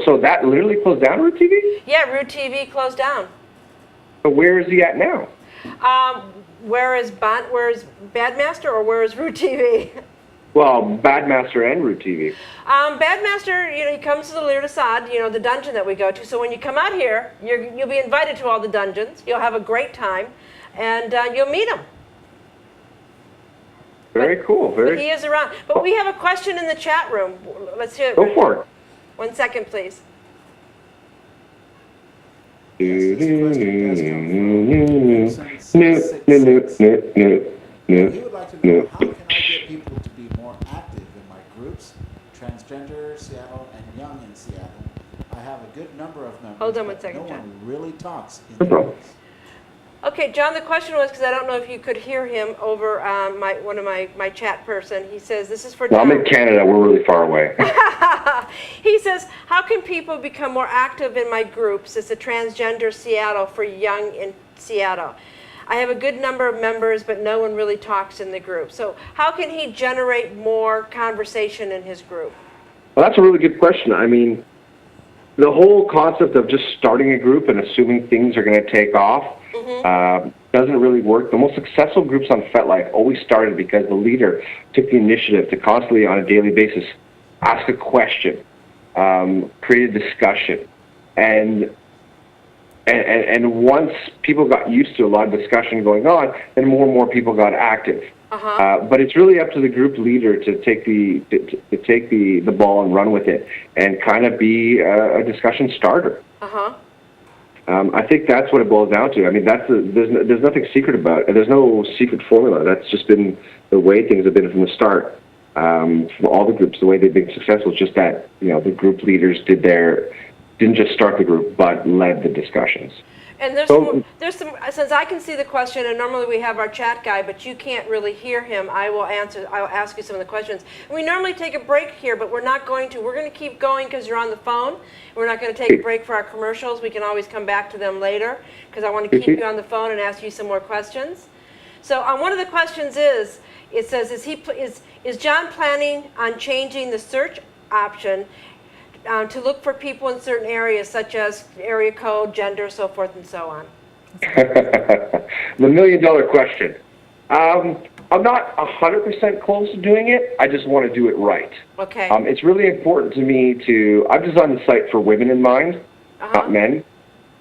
So that literally closed down, Root TV? Yeah, Root TV closed down. So where is he at now? Where is Badmaster, or where is Root TV? Well, Badmaster and Root TV. Badmaster, he comes to the Leer Assad, the dungeon that we go to. So when you come out here, you'll be invited to all the dungeons. You'll have a great time, and you'll meet him. Very cool. But he is around. But we have a question in the chat room. Let's hear it. Go for it. 1 second, please. He would like to know, how can I get people to be more active in my groups, Transgender Seattle and Young in Seattle? I have a good number of members. Hold on 1 second, no John. one really talks in the groups. Okay, John, the question was, because I don't know if you could hear him over one of my chat person. He says, this is for John. I'm in Canada. We're really far away. He says, how can people become more active in my groups? It's a Transgender Seattle for Young in Seattle. I have a good number of members, but no one really talks in the group. So how can he generate more conversation in his group? Well, that's a really good question. I mean, the whole concept of just starting a group and assuming things are going to take off doesn't really work. The most successful groups on FetLife always started because the leader took the initiative to constantly, on a daily basis, ask a question, create a discussion, and once people got used to a lot of discussion going on, then more and more people got active. But it's really up to the group leader to take the ball and run with it, and kind of be a discussion starter. I think that's what it boils down to. I mean, there's nothing secret about it. There's no secret formula. That's just been the way things have been from the start. For all the groups, the way they've been successful is just that the group leaders didn't just start the group, but led the discussions. And there's some, since I can see the question, and normally we have our chat guy, but you can't really hear him, I'll ask you some of the questions. And we normally take a break here, but we're not going to. We're going to keep going because you're on the phone. We're not going to take a break for our commercials. We can always come back to them later, because I want to keep you on the phone and ask you some more questions. So one of the questions is, it says, is John planning on changing the search option to look for people in certain areas, such as area code, gender, so forth and so on? The $1 million question. I'm not 100% close to doing it. I just want to do it right. Okay. It's really important to me I've designed the site for women in mind, not men.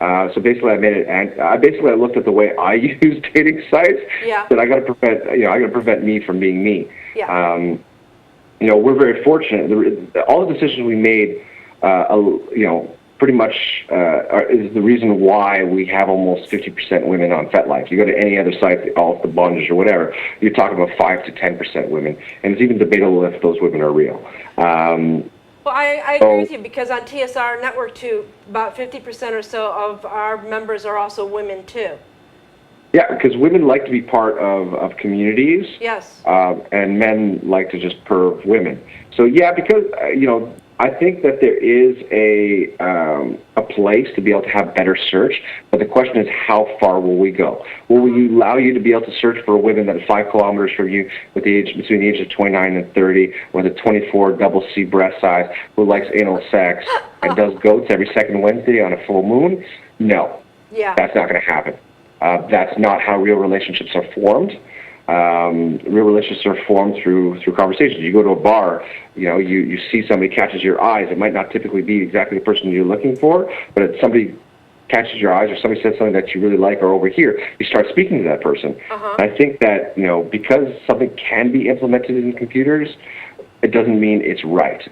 So basically, I made it, and I looked at the way I use dating sites. Yeah. That I got to prevent me from being me. Yeah. We're very fortunate. All the decisions we made, pretty much is the reason why we have almost 50% women on FetLife. You go to any other site, all the bondage or whatever, you're talking about 5 to 10% women, and it's even debatable if those women are real. Well, I agree with you, because on TSR Network too, about 50% or so of our members are also women too. Yeah, because women like to be part of communities. Yes. And men like to just perv women. So yeah, because I think that there is a place to be able to have better search, but the question is, how far will we go? Will we allow you to be able to search for a woman that is 5 kilometers from you, with between the ages of 29 and 30, with a 24 double C breast size, who likes anal sex and does goats every second Wednesday on a full moon? No. Yeah. That's not going to happen. That's not how real relationships are formed. Real relationships are formed through conversations. You go to a bar, you see somebody catches your eyes. It might not typically be exactly the person you're looking for, but if somebody catches your eyes or somebody says something that you really like or over here, you start speaking to that person. I think that, because something can be implemented in computers, it doesn't mean it's right.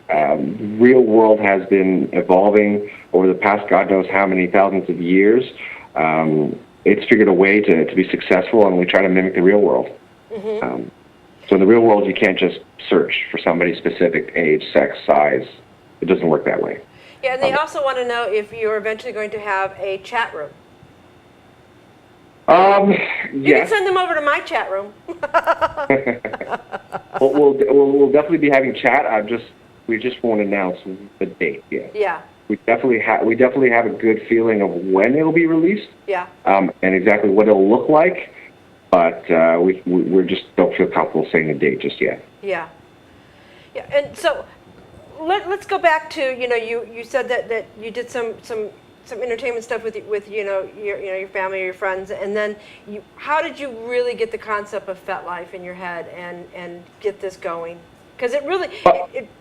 Real world has been evolving over the past God knows how many thousands of years. It's figured a way to be successful, and we try to mimic the real world. So in the real world, you can't just search for somebody's specific age, sex, size. It doesn't work that way. Yeah, and they also want to know if you're eventually going to have a chat room. You can send them over to my chat room. We'll definitely be having chat. We just won't announce the date yet. Yeah. We definitely have a good feeling of when it'll be released. Yeah. And exactly what it'll look like, but we just don't feel comfortable saying the date just yet. Yeah. Yeah, and so let's go back to, you said that you did some entertainment stuff with your family or your friends, and then how did you really get the concept of FetLife in your head and get this going? Because it really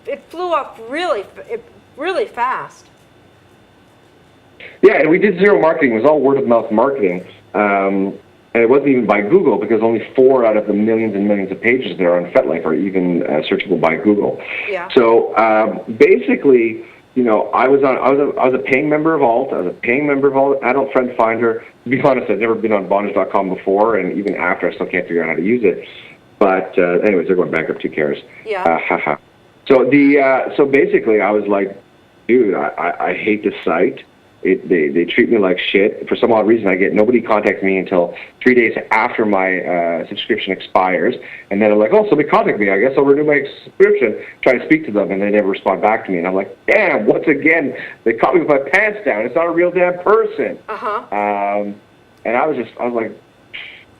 it flew up really fast. Yeah, and we did zero marketing. It was all word of mouth marketing. And it wasn't even by Google, because only 4 out of the millions and millions of pages that are on FetLife are even searchable by Google. Yeah. So basically, I was a paying member of Alt. I was a paying member of Alt Adult Friend Finder. To be honest, I've never been on bondage.com before, and even after, I still can't figure out how to use it. But anyways, they're going bankrupt. Who cares? Yeah. So basically, I was like, dude, I hate this site. They treat me like shit. For some odd reason, nobody contacts me until 3 days after my subscription expires, and then I'm like, oh, somebody contact me. I guess I'll renew my subscription. Try to speak to them, and they never respond back to me. And I'm like, damn! Once again, they caught me with my pants down. It's not a real damn person. And I was like,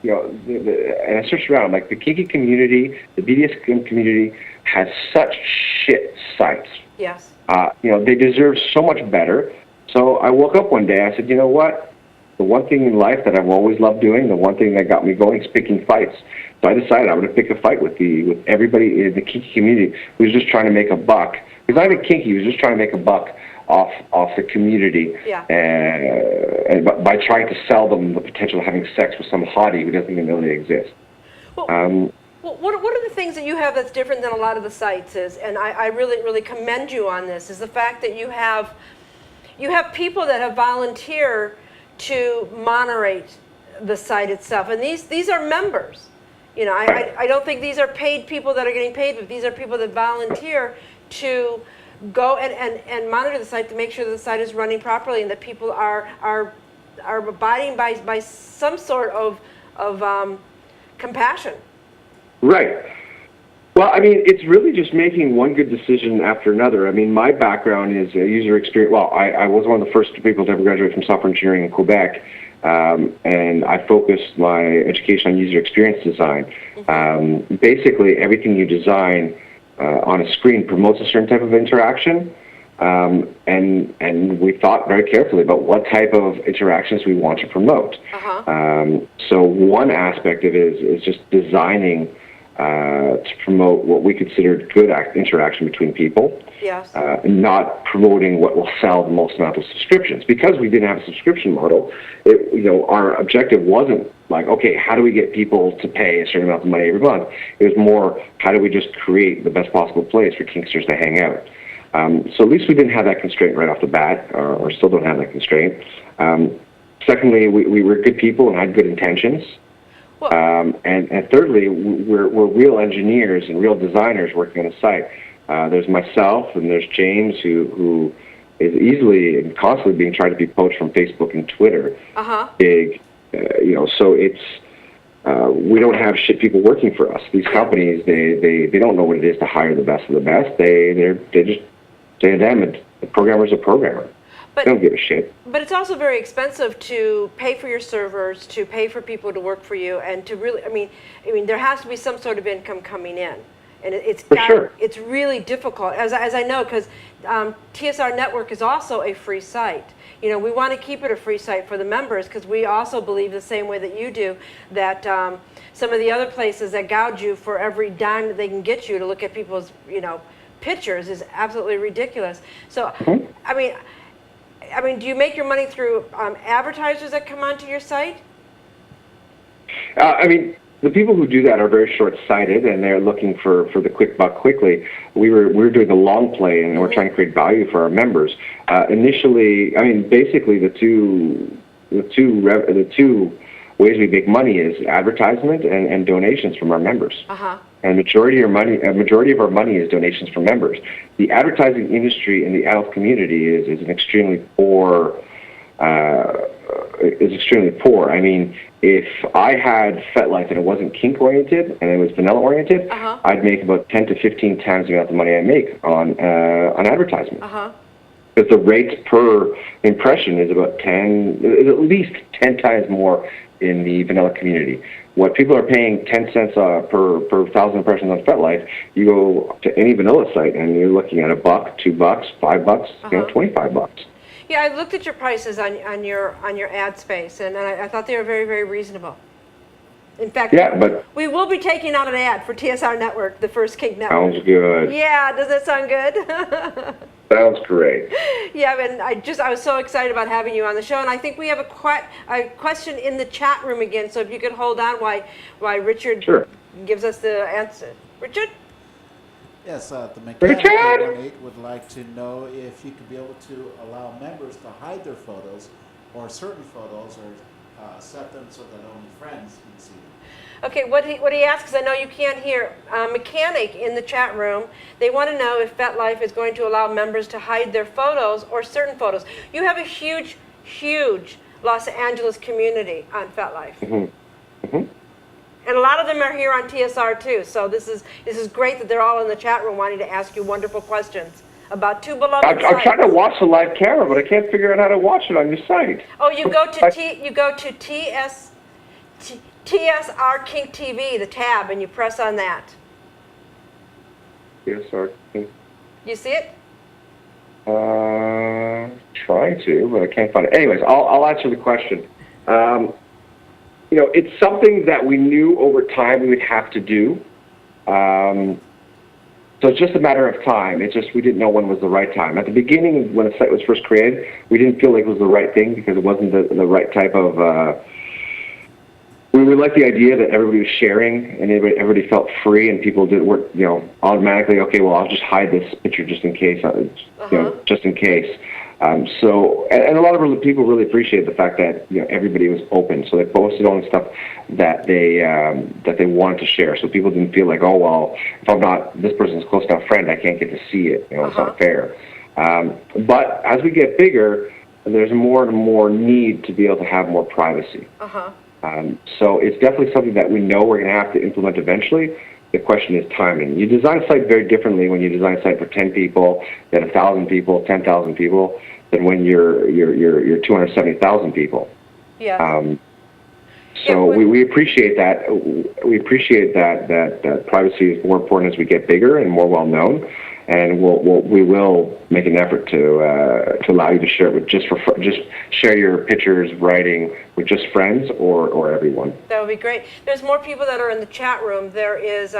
and I searched around. I'm like, the kinky community, the BDSM community has such shit sites. Yes. They deserve so much better. So I woke up one day, I said, you know what? The one thing in life that I've always loved doing, the one thing that got me going is picking fights. So I decided I would pick a fight with everybody in the kinky community who's just trying to make a buck. Because not even kinky, who's just trying to make a buck off the community. Yeah. And by trying to sell them the potential of having sex with some hottie who doesn't even know they exist. Well, what are the things that you have that's different than a lot of the sites is, and I really, really commend you on this, is the fact that you have people that have volunteered to moderate the site itself, and these are members. I don't think these are paid people that are getting paid, but these are people that volunteer to go and monitor the site to make sure that the site is running properly and that people are abiding by some sort of compassion. Right. Well, I mean, it's really just making one good decision after another. I mean, my background is user experience. Well, I was one of the first people to ever graduate from software engineering in Quebec, and I focused my education on user experience design. Basically, everything you design on a screen promotes a certain type of interaction, and we thought very carefully about what type of interactions we want to promote. So one aspect of it is just designing to promote what we considered good interaction between people. Yes. Not promoting what will sell the most amount of subscriptions. Because we didn't have a subscription model, our objective wasn't like, okay, how do we get people to pay a certain amount of money every month? It was more, how do we just create the best possible place for Kinksters to hang out? So at least we didn't have that constraint right off the bat, or still don't have that constraint. Secondly, we were good people and had good intentions. And thirdly, we're real engineers and real designers working on the site. There's myself and there's James, who is easily and constantly being tried to be poached from Facebook and Twitter. Big, so it's we don't have shit people working for us. These companies, they don't know what it is to hire the best of the best. They just say to them, the programmer's a programmer. They don't give a shit. But it's also very expensive to pay for your servers, to pay for people to work for you, and to really, I mean, there has to be some sort of income coming in, and it's really difficult, as I know, because TSR Network is also a free site. We want to keep it a free site for the members because we also believe the same way that you do that some of the other places that gouge you for every dime that they can get you to look at people's pictures is absolutely ridiculous. So I mean, do you make your money through advertisers that come onto your site? I mean, the people who do that are very short-sighted, and they're looking for the quick buck quickly. We were doing the long play, and we're trying to create value for our members. Initially, I mean, basically the two ways we make money is advertisement and donations from our members. And majority of our money is donations from members. The advertising industry in the adult community is extremely poor. I mean, if I had FetLife and it wasn't kink oriented and it was vanilla oriented, I'd make about 10 to 15 times the amount of money I make on advertisement. Because the rate per impression is at least 10 times more in the vanilla community. What people are paying 10 cents per 1,000 impressions on FetLife, you go to any vanilla site and you're looking at $1, $2, $5, $25. Yeah, I looked at your prices on your ad space, and I thought they were very, very reasonable. In fact, yeah, but we will be taking out an ad for TSR Network, the first kink network. Sounds good. Yeah, does that sound good? Sounds great. Yeah, and I was so excited about having you on the show, and I think we have a question in the chat room again. So if you could hold on while Richard gives us the answer. Richard? Yes, the mechanic 18 would like to know if you could be able to allow members to hide their photos or certain photos, or set them so that only friends can see them. Okay, what he asks, I know you can't hear, mechanic in the chat room, they want to know if FetLife is going to allow members to hide their photos or certain photos. You have a huge, huge Los Angeles community on FetLife. Mm-hmm. Mm-hmm. And a lot of them are here on TSR too, so this is great that they're all in the chat room wanting to ask you wonderful questions about two beloved sites. I'm trying to watch the live camera, but I can't figure out how to watch it on your site. Oh, you go to TSR Kink TV, the tab, and you press on that. TSR Kink. You see it? Trying to, but I can't find it. Anyways, I'll answer the question. It's something that we knew over time we would have to do. So it's just a matter of time. It's just we didn't know when was the right time. At the beginning, when the site was first created, we didn't feel like it was the right thing because it wasn't the right type of... we liked the idea that everybody was sharing and everybody felt free and people weren't, automatically, okay, well, I'll just hide this picture just in case, just in case. And a lot of people really appreciated the fact that everybody was open, so they posted only stuff that they wanted to share. So people didn't feel like, oh well, if I'm not this person's close enough friend, I can't get to see it. It's not fair. But as we get bigger, there's more and more need to be able to have more privacy. So it's definitely something that we know we're going to have to implement eventually. The question is timing. You design a site very differently when you design a site for 10 people, then 1,000 people, 10,000 people, than when you're 270,000 people. Yeah. We appreciate that. We appreciate that privacy is more important as we get bigger and more well known, and we will make an effort to allow you to share it with just share your pictures, writing with just friends or everyone. That would be great. There's more people that are in the chat room. There is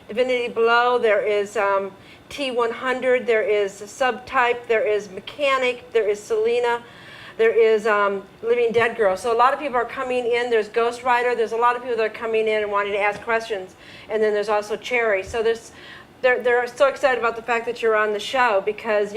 Divinity Below. There is T100. There is Subtype. There is Mechanic. There is Selena. There is Living Dead Girl. So a lot of people are coming in. There's Ghost Rider. There's a lot of people that are coming in and wanting to ask questions. And then there's also Cherry. So they're so excited about the fact that you're on the show because,